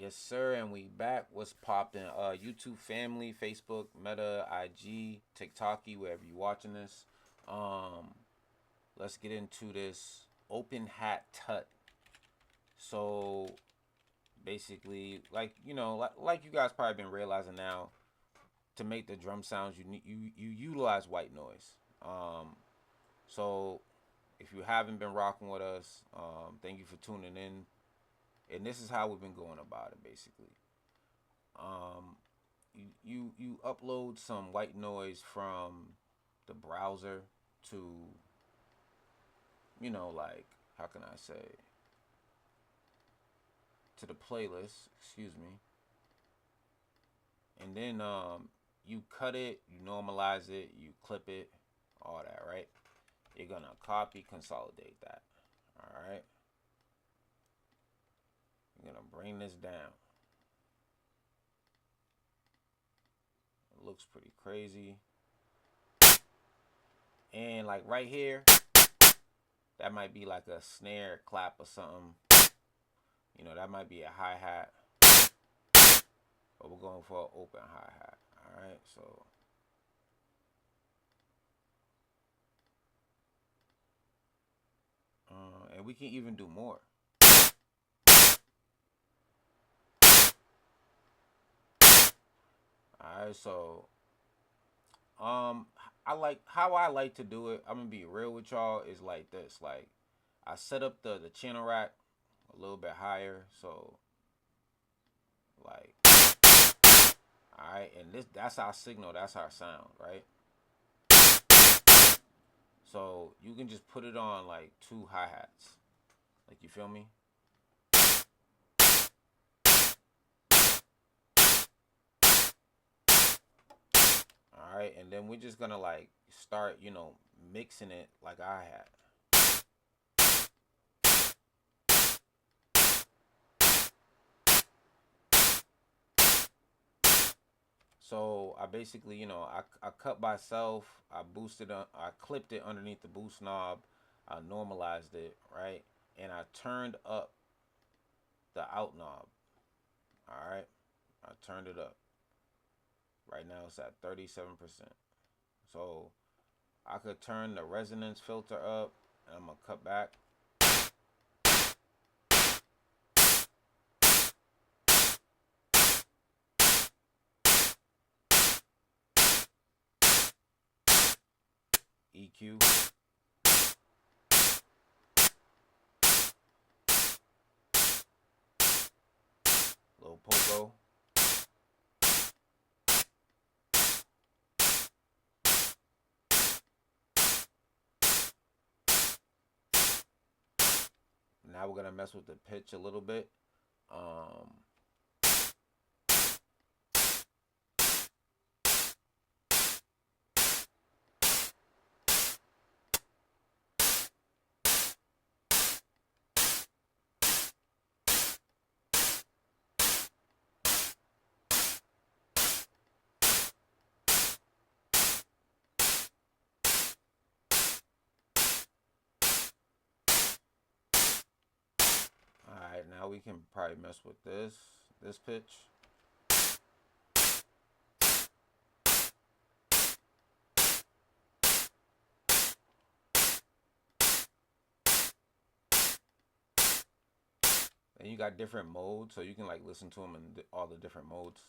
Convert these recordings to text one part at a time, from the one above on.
Yes, sir, and we back. What's poppin'? YouTube family, Facebook, Meta, IG, TikToky, wherever you watching this. Um, let's get into this open hat tut. So basically, like you guys probably been realizing now, to make the drum sounds, you utilize white noise. So if you haven't been rocking with us, thank you for tuning in. And this is how we've been going about it, basically. Um, you upload some white noise from the browser to, like, how can I say, to the playlist, excuse me. And then you cut it, you normalize it, you clip it, all that, right? You're gonna copy, consolidate that. All right. You're gonna bring this down. It looks pretty crazy. And like right here, that might be like a snare clap or something. That might be a hi-hat. But we're going for an open hi-hat. Alright, so and we can even do more. Alright, so I like to do it. I'm gonna be real with y'all, is like this. Like, I set up the channel rack a little bit higher, so like, alright, and that's our signal, that's our sound, right? So you can just put it on like two hi-hats. Like, you feel me? Alright, and then we're just gonna like start, mixing it like I had. So I basically, I cut myself, I boosted, I clipped it underneath the boost knob, I normalized it, right? And I turned up the out knob. Alright, I turned it up. Right now it's at 37%. So I could turn the resonance filter up, and I'm gonna cut back. EQ. Little pogo. Now we're gonna mess with the pitch a little bit. Alright, now we can probably mess with this pitch. And you got different modes, so you can like listen to them in all the different modes.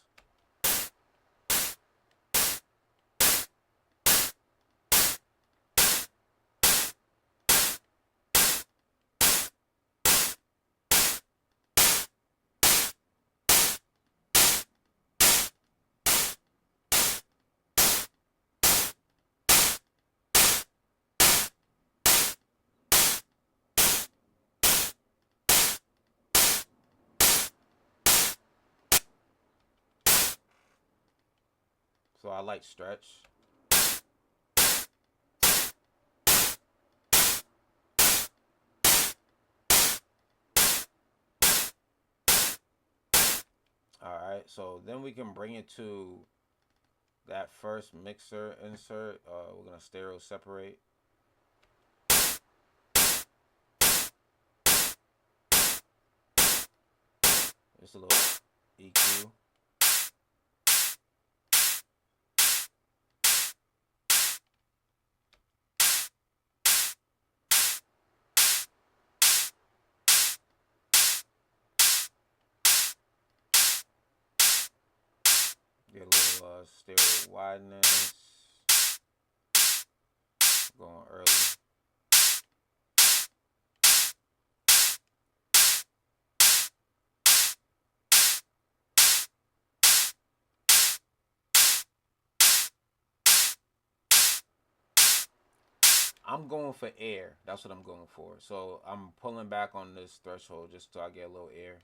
So I like stretch. Alright, so then we can bring it to that first mixer insert. We're gonna stereo separate. Just a little. EQ. Get a little stereo wideness. Going early. I'm going for air. That's what I'm going for. So I'm pulling back on this threshold just so I get a little air.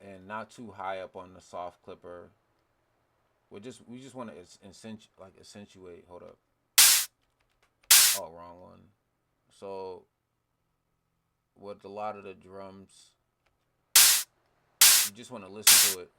And not too high up on the soft clipper. We just want to accentuate. Hold up. Oh, wrong one. So with a lot of the drums, you just want to listen to it.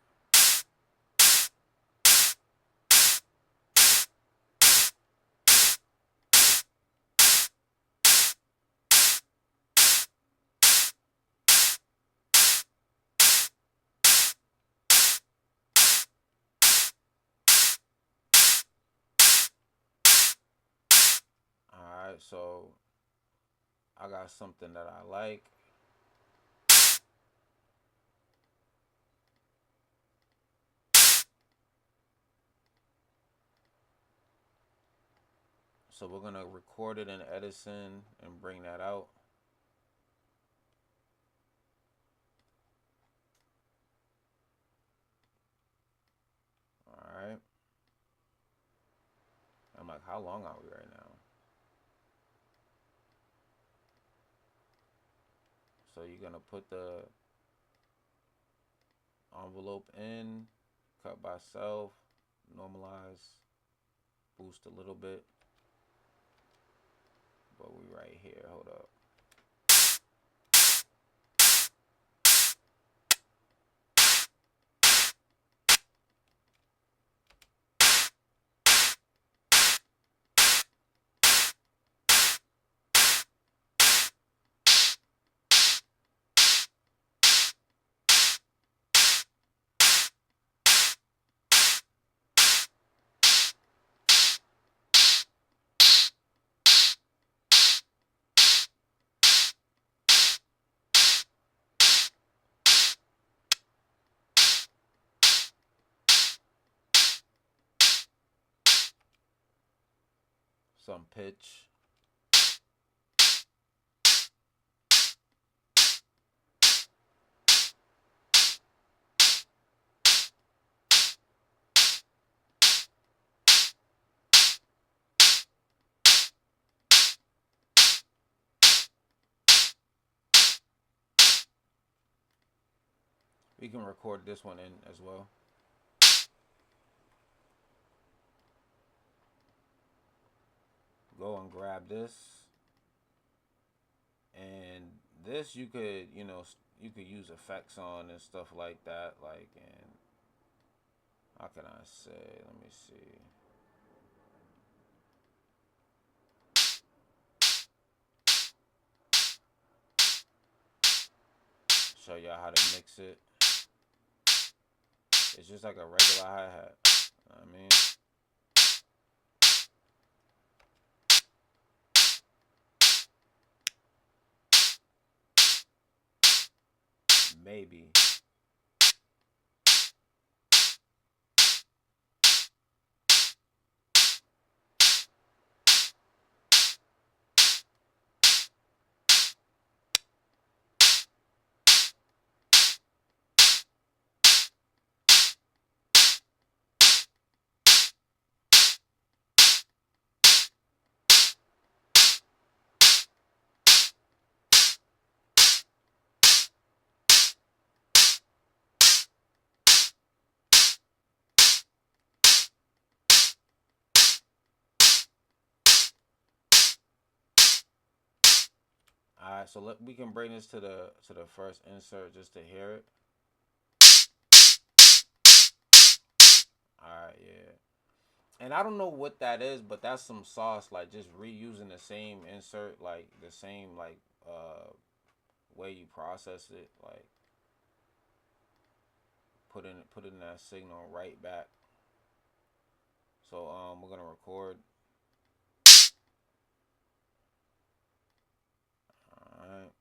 All right, so I got something that I like. So we're gonna record it in Edison and bring that out. All right. I'm like, how long are we right now? So you're gonna put the envelope in, cut by self, normalize, boost a little bit. But we right here, hold up. Some pitch. We can record this one in as well. Go and grab this. And this you could, you could use effects on and stuff like that. Like, and how can I say? Let me see. Show y'all how to mix it. It's just like a regular hi-hat. You know what I mean? Maybe. All right, so we can bring this to the first insert just to hear it. All right, yeah. And I don't know what that is, but that's some sauce. Like just reusing the same insert, like the same way you process it, like putting that signal right back. So we're gonna record. All right,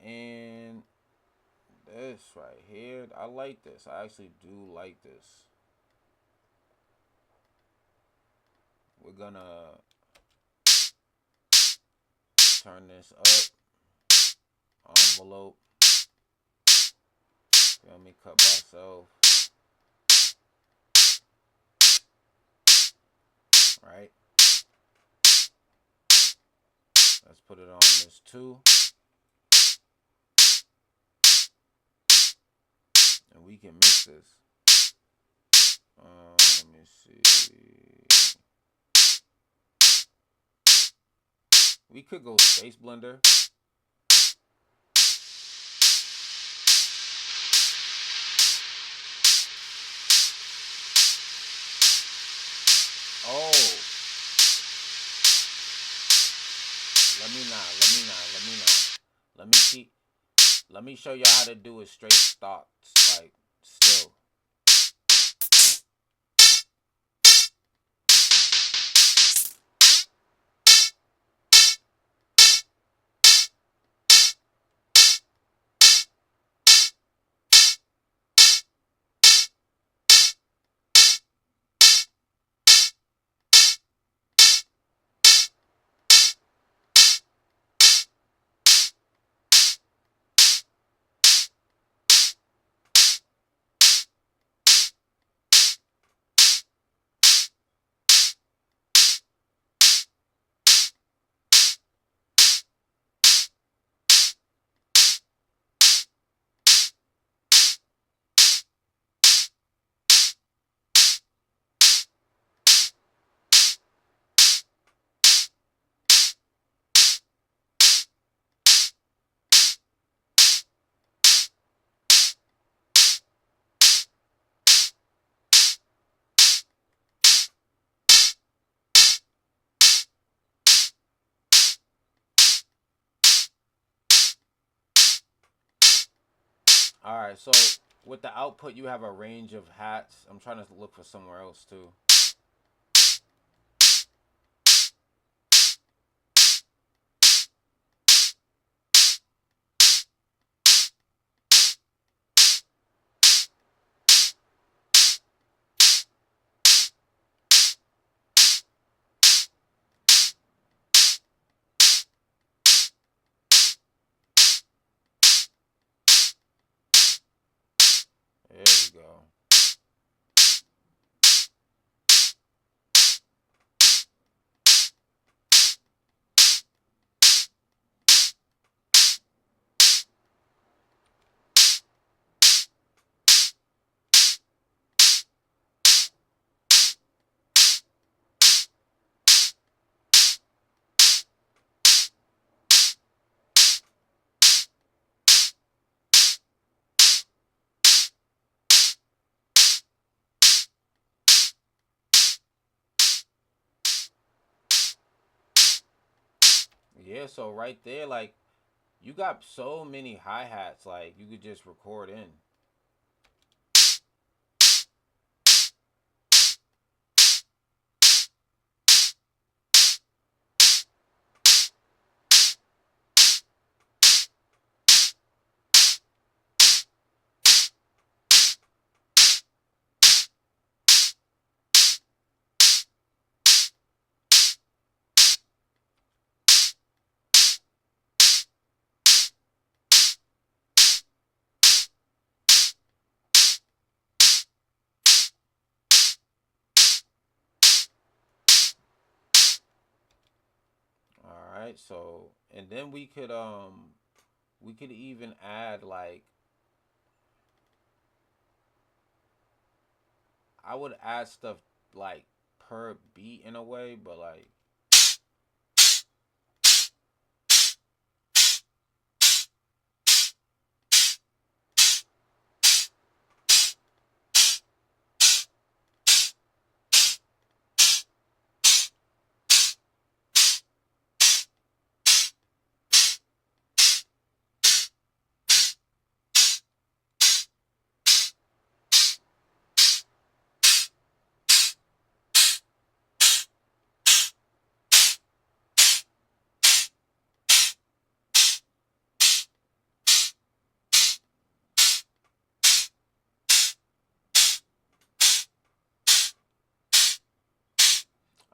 and this right here, I like this. I actually do like this. We're gonna turn this up. Envelope. Feel me? Cut by self. Right. Let's put it on this too. And we can mix this. Let me see. We could go Space Blender. Oh. Let me show y'all how to do it straight stock, like still. All right, so with the output, you have a range of hats. I'm trying to look for somewhere else too. There we go. Yeah, so right there, like you got so many hi hats, like you could just record in. All right, so and then we could even add like I would add stuff like per beat in a way, but like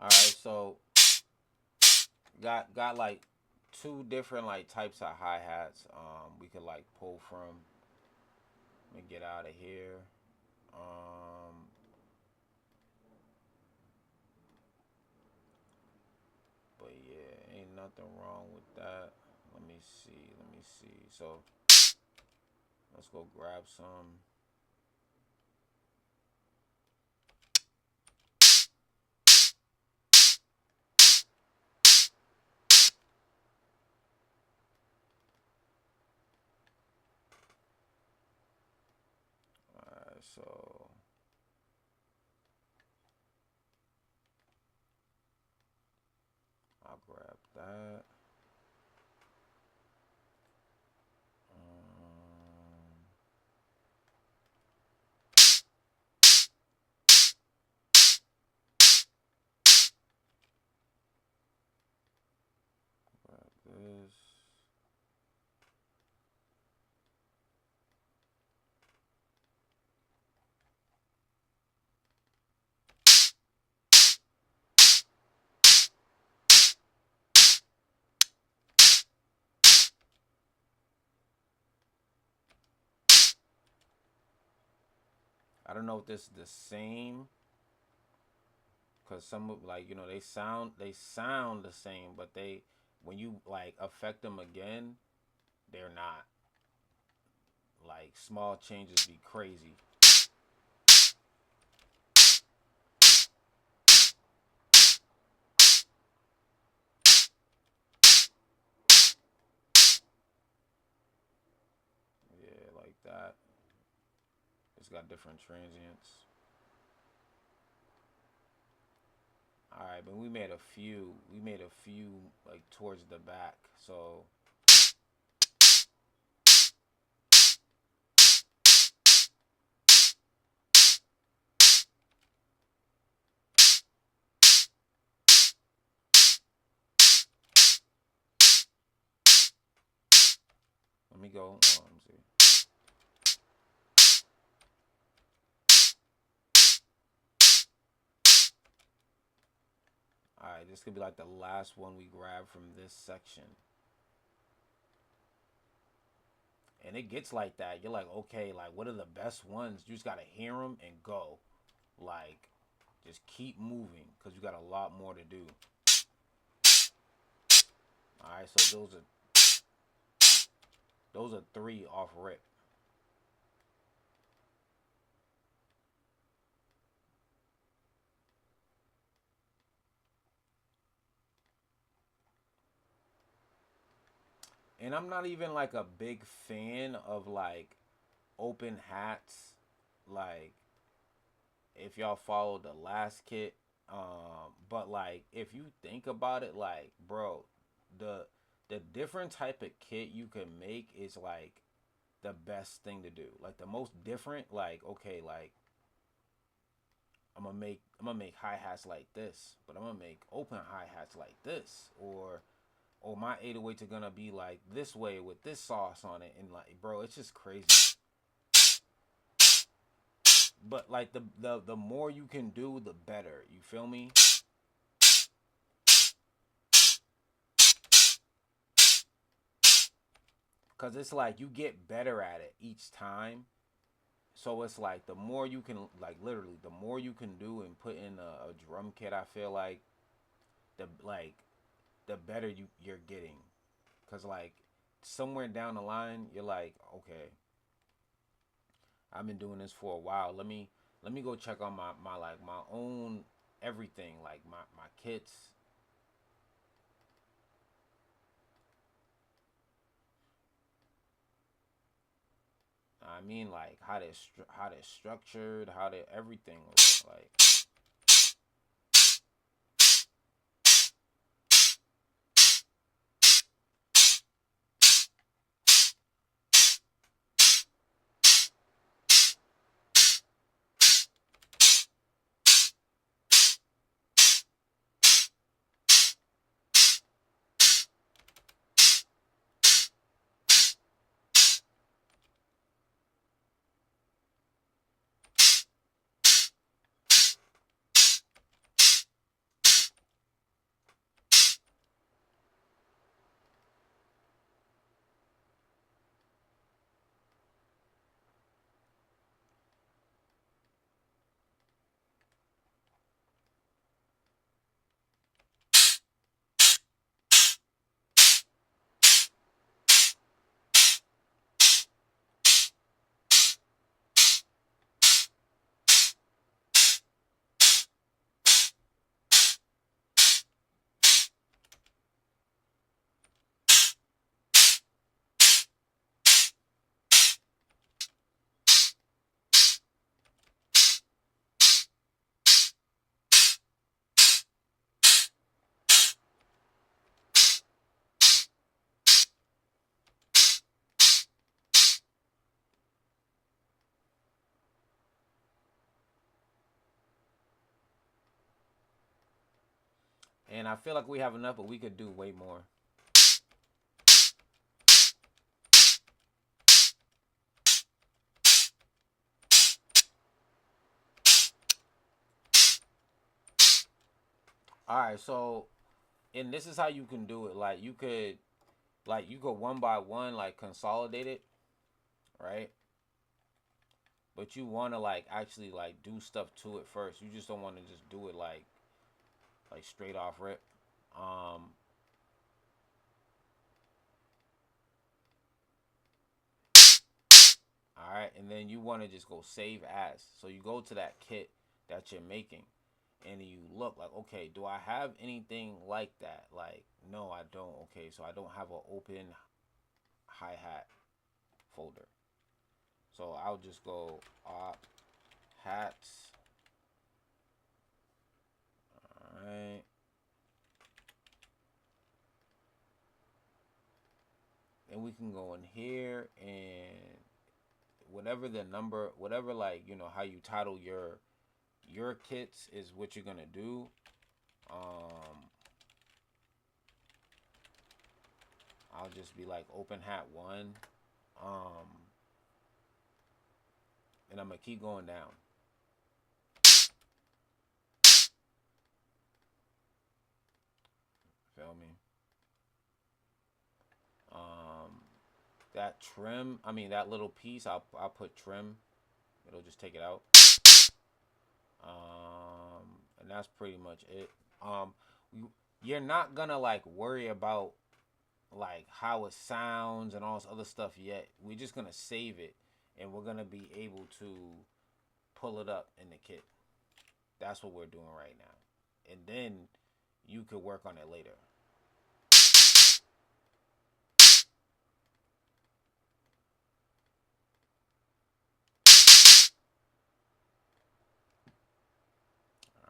All right, so got like two different like types of hi hats. We could like pull from. Let me get out of here. Um, but yeah, ain't nothing wrong with that. Let me see. Let me see. So let's go grab some. Alright, so I'll grab that. Um, grab this. I don't know if this is the same, cause some of like they sound the same, but they when you like affect them again, they're not. Like small changes be crazy. Yeah, like that. It's got different transients. All right, but we made a few. We made a few like towards the back. So let me go. Oh, let me see. All right, this could be like the last one we grab from this section. And it gets like that. You're like, okay, like what are the best ones? You just gotta hear them and go. Like, just keep moving because you got a lot more to do. All right, so those are three off rip. And I'm not even like a big fan of like open hats. Like if y'all followed the last kit, but like if you think about it, like bro, the the different type of kit you can make is like the best thing to do. Like the most different, like okay, like I'm gonna make hi hats like this, but I'm gonna make open hi hats like this, or my 808s are gonna be like this way with this sauce on it, and like bro, it's just crazy. But like the more you can do, the better. You feel me? Cause it's like you get better at it each time. So it's like the more you can like literally the more you can do and put in a drum kit, I feel like like the better you're getting. Cause like somewhere down the line, you're like, okay, I've been doing this for a while. Let me go check on my like my own everything, like my kits. I mean, like how they're structured, how they everything like. And I feel like we have enough, but we could do way more. All right, so and this is how you can do it. Like you could one by one like consolidate it, right? But you want to like actually like do stuff to it first. You just don't want to just do it like straight off rip. Um, all right, and then you want to just go save as. So you go to that kit that you're making, and you look like, okay, do I have anything like that? Like, no, I don't. Okay, so I don't have an open hi hat folder. So I'll just go op hats. All right. And we can go in here and whatever the number, whatever like, how you title your kits is what you're gonna do. Um I'll just be like open hat one. Um and I'm gonna keep going down. Feel me? Um that trim, I mean that little piece, I'll put trim. It'll just take it out. And that's pretty much it. Um, you're not gonna like worry about like how it sounds and all this other stuff yet. We're just gonna save it, and we're gonna be able to pull it up in the kit. That's what we're doing right now, and then you could work on it later.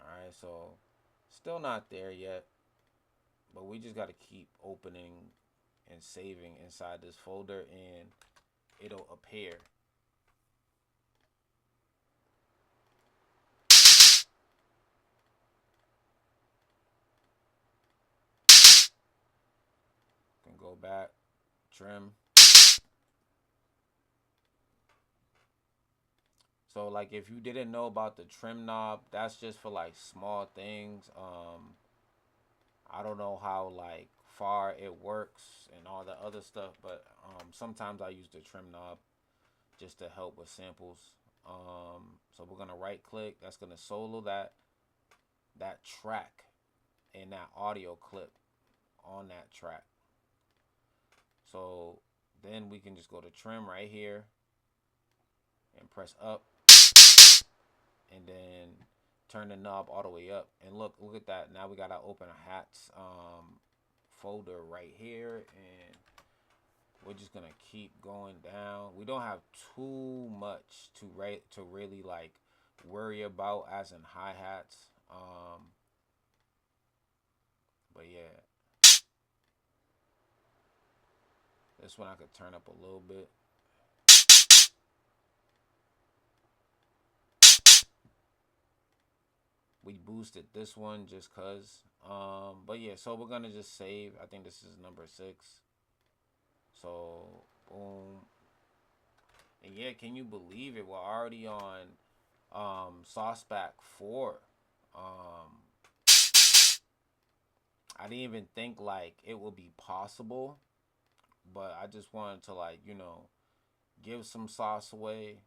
All right, so still not there yet, but we just got to keep opening and saving inside this folder, and it'll appear. Can go back, trim. So like if you didn't know about the trim knob, that's just for like small things. I don't know how like far it works and all the other stuff, but sometimes I use the trim knob just to help with samples. So we're gonna right click. That's gonna solo that track and that audio clip on that track. So then we can just go to trim right here and press up, and then turn the knob all the way up. And look at that. Now we gotta open a hats folder right here, and we're just gonna keep going down. We don't have too much to really like worry about as in hi hats. But yeah, this one I could turn up a little bit. We boosted this one just cause. But yeah, so we're gonna just save. I think this is number 6. So boom. And yeah, can you believe it? We're already on Sauceback 4. Um I didn't even think like it would be possible, but I just wanted to like, give some sauce away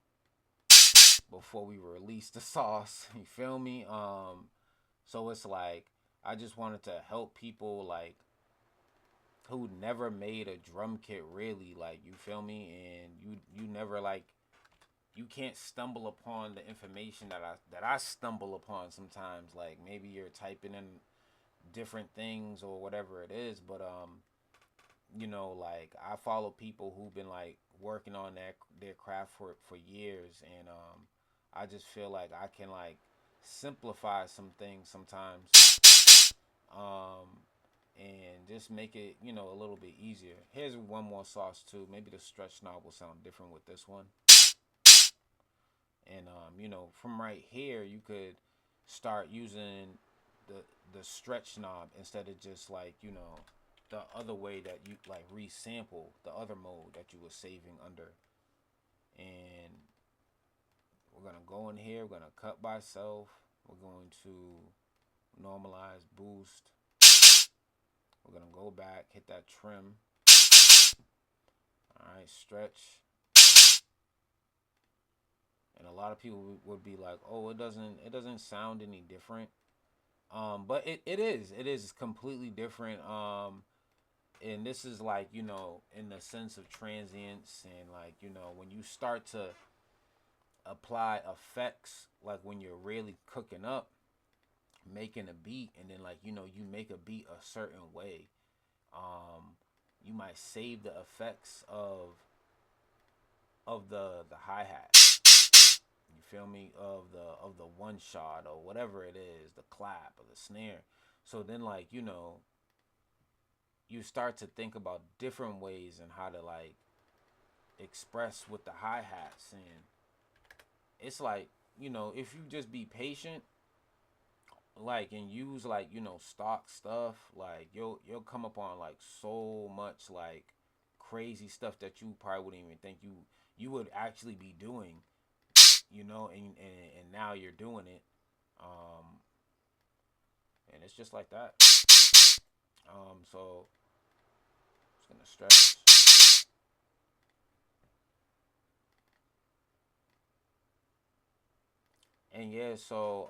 before we release the sauce. You feel me? So it's like I just wanted to help people like who never made a drum kit really, like, you feel me, and you never like you can't stumble upon the information that I stumble upon sometimes. Like maybe you're typing in different things or whatever it is, but like I follow people who've been like working on their craft for years, and I just feel like I can like simplify some things sometimes, um and just make it a little bit easier. Here's one more sauce too. Maybe the stretch knob will sound different with this one. And from right here you could start using the stretch knob instead of just like the other way that you like resample the other mode that you were saving under. And we're gonna go in here. We're gonna cut by self. We're going to normalize boost. We're gonna go back, hit that trim. All right, stretch. And a lot of people would be like, "Oh, it doesn't sound any different." But it is completely different. And this is like in the sense of transients and like when you start to apply effects, like when you're really cooking up, making a beat, and then like you make a beat a certain way. Um, you might save the effects of the hi hat. You feel me? Of the one shot or whatever it is, the clap or the snare. So then like you start to think about different ways and how to like express with the hi hats, and it's like if you just be patient, like and use like stock stuff, like you'll come up on like so much like crazy stuff that you probably wouldn't even think you would actually be doing, and now you're doing it, um, and it's just like that. So it's gonna stretch. And yeah, so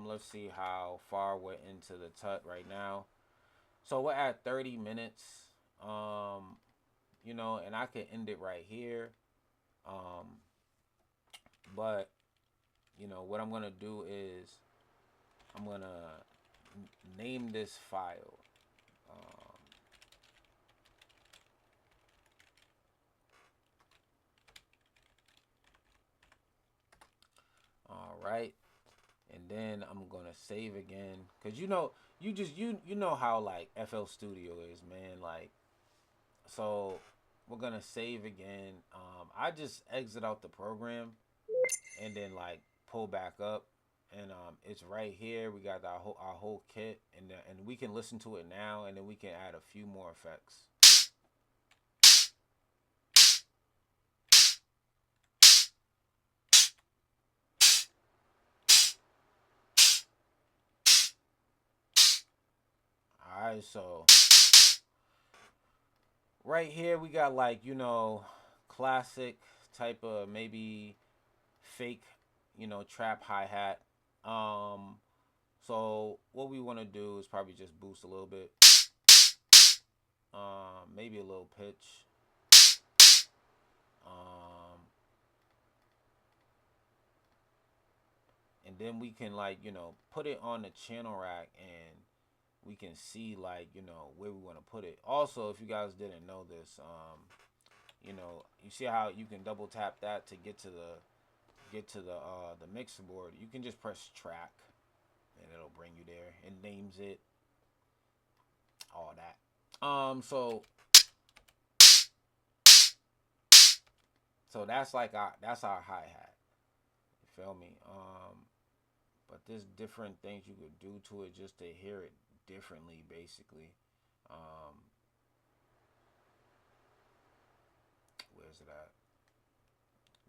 let's see how far we're into the tut right now. So we're at 30 minutes. Um, and I could end it right here. Um, but what I'm gonna do is I'm gonna name this file. Um, all right, and then I'm gonna save again, cause you know how like FL Studio is, man. Like, so we're gonna save again. I just exit out the program and then like pull back up, and it's right here. We got our whole kit, and we can listen to it now, and then we can add a few more effects. All right, so right here we got like classic type of maybe fake trap hi hat. Um, so what we want to do is probably just boost a little bit, maybe a little pitch. Um, and then we can like put it on the channel rack, and we can see like where we want to put it. Also, if you guys didn't know this, you see how you can double tap that to get to the mixer board. You can just press track, and it'll bring you there. It names it, all that. So that's our hi hat. You feel me? But there's different things you could do to it just to hear it differently, basically. Um, where's it at?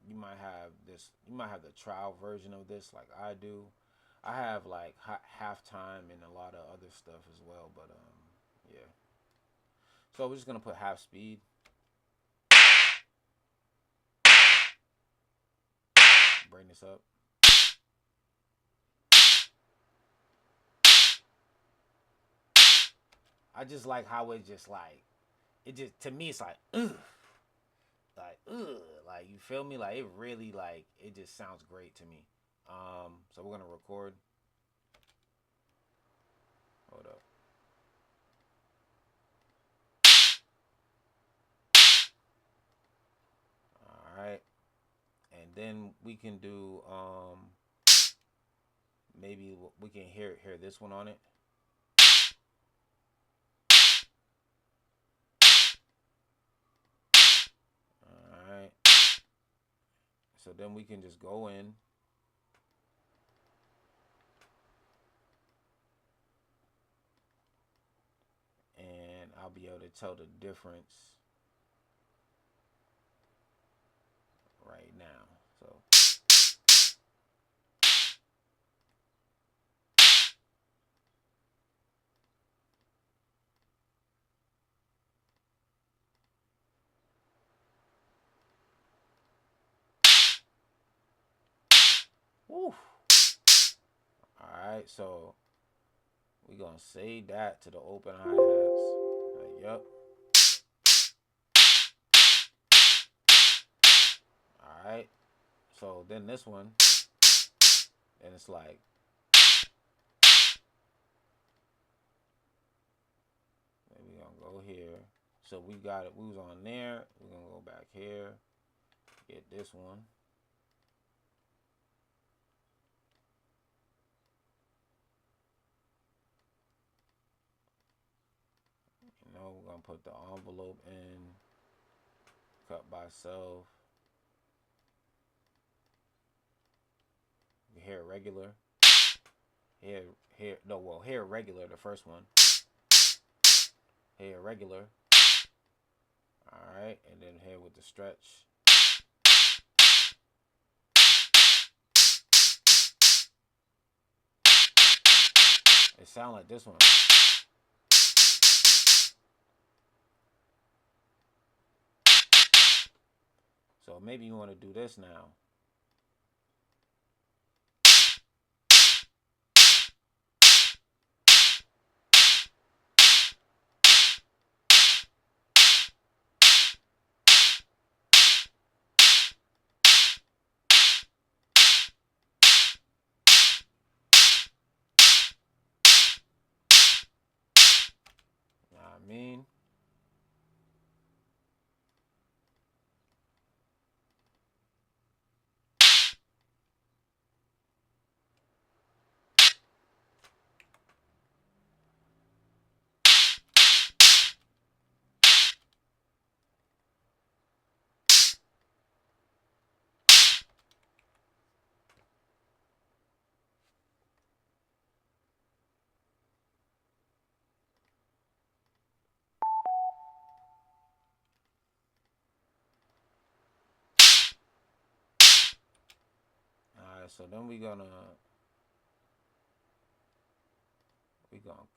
You might have the trial version of this, like I do. I have like halftime and a lot of other stuff as well, but yeah. So we're just gonna put half speed. Bring this up. I just like how it just to me it's like ugh, like you feel me, like it really like it just sounds great to me. So we're gonna record. Hold up. All right, and then we can do maybe we can hear this one on it. All right, so then we can just go in. to tell the difference right now. So woo. Alright, so we're gonna save that to the open hi-hats. Yup. Alright. So then this one, and it's like we're gonna go here. So we got it, we was on there, we're gonna go back here, get this one. You know, we're gonna put the envelope in, cut by self. Hair regular. Hair regular, the first one. Hair regular. Alright, and then hair with the stretch. It sound like this one. So maybe you want to do this now. Know what I mean? Alright, so then we're gonna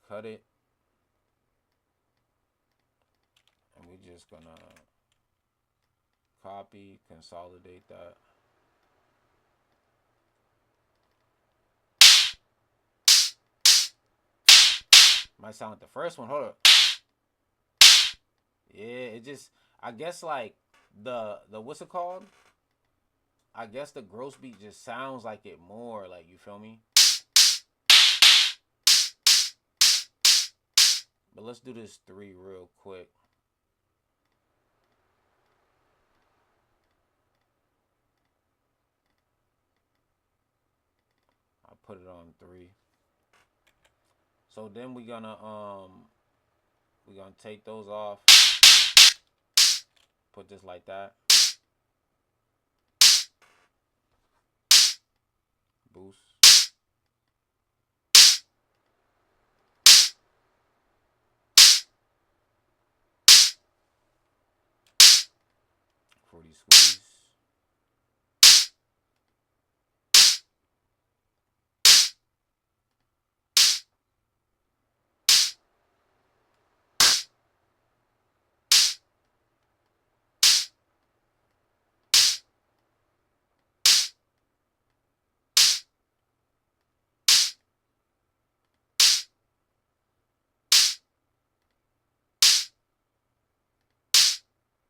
cut it, and we're just gonna copy, consolidate that. Might sound like the first one. Hold up. Yeah, it just, I guess like the what's it called? I guess the gross beat just sounds like it more, like, you feel me? But let's do this 3 real quick. I'll put it on 3. So then we're gonna take those off. Put this like that. Boost. Fruity squeeze.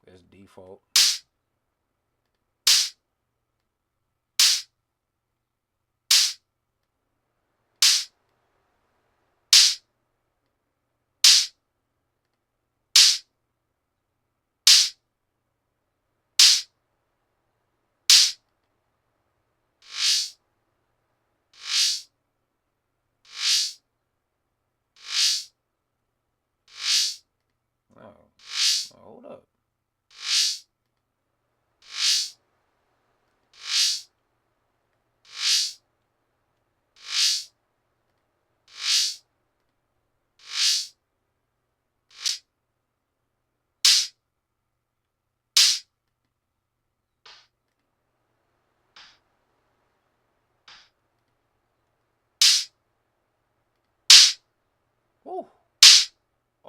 There's default. Oh, hold up.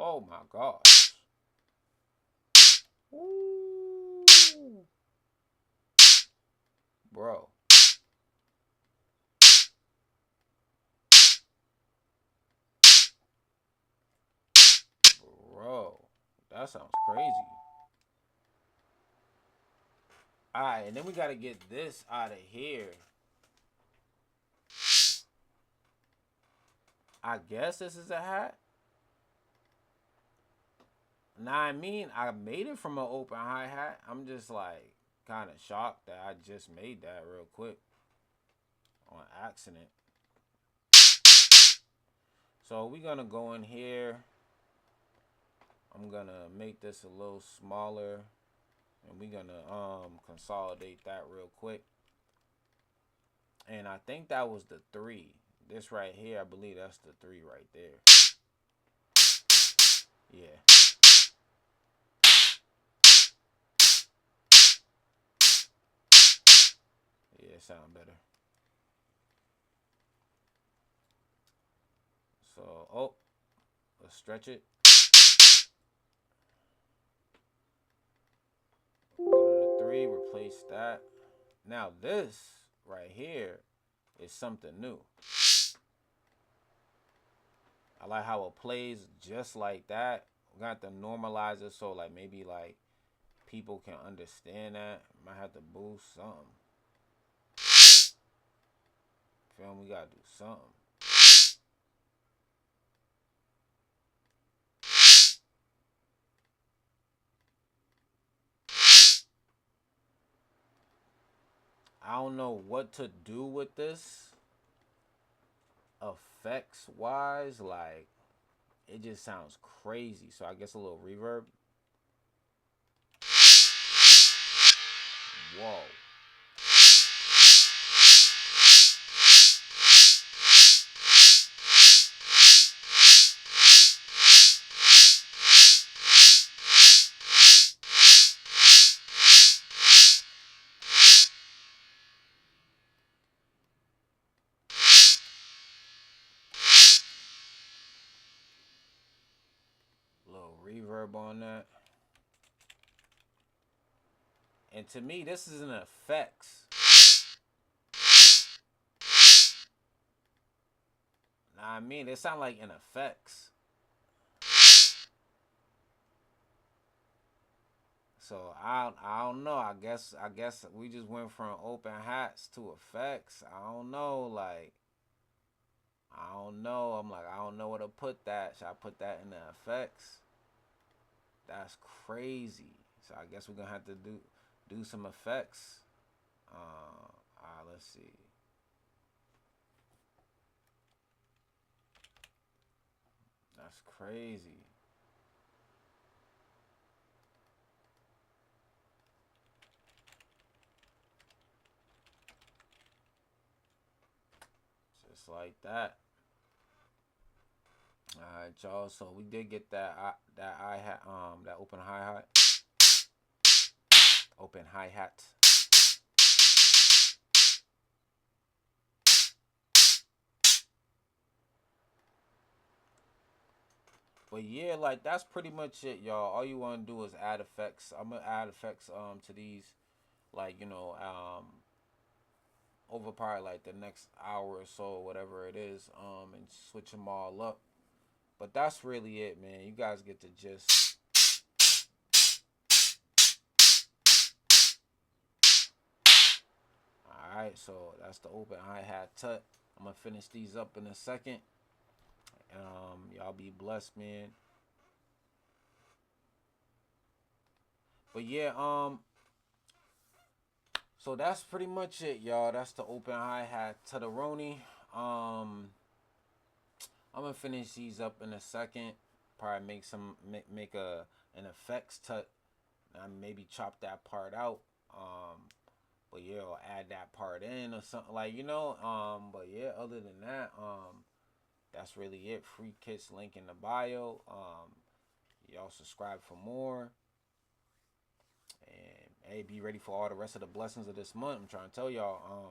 Oh my gosh. Ooh. Bro. Bro. That sounds crazy. Alright, and then we gotta get this out of here. I guess this is a hat. Now, I mean, I made it from an open hi-hat. I'm just like kind of shocked that I just made that real quick on accident. So we're gonna go in here. I'm gonna make this a little smaller, and we're gonna consolidate that real quick. And I think that was the 3. This right here, I believe that's the 3 right there. Yeah. Yeah, it sound better. So, oh, let's stretch it. Go to the 3, replace that. Now this right here is something new. I like how it plays just like that. We got to normalize it so like maybe like people can understand that. Might have to boost something. Feel me? We gotta do something. I don't know what to do with this effects wise. Like it just sounds crazy. So I guess a little reverb. Whoa. Little reverb on that. And to me, this is an effects. Nah, I mean, it sounds like an effects. So I don't know. I guess we just went from open hats to effects. I don't know. Like I don't know. I'm like I don't know where to put that. Should I put that in the effects? That's crazy. So I guess we're gonna have to do some effects. Let's see. That's crazy. Just like that. All right, y'all. So we did get that hi hat that open hi hat. But yeah, like that's pretty much it, y'all. All you want to do is add effects. I'm gonna add effects to these, like over probably like the next hour or so, whatever it is, and switch them all up. But that's really it, man. You guys get the gist. All right, so that's the open hi hat tut. I'm gonna finish these up in a second. Y'all be blessed, man. But yeah, so that's pretty much it, y'all. That's the open hi hat Tutteroni. I'm gonna finish these up in a second. Probably make a an effects tut. And maybe chop that part out. But yeah, or add that part in or something like But yeah, other than that, that's really it. Free kits link in the bio. Y'all subscribe for more. And hey, be ready for all the rest of the blessings of this month. I'm trying to tell y'all.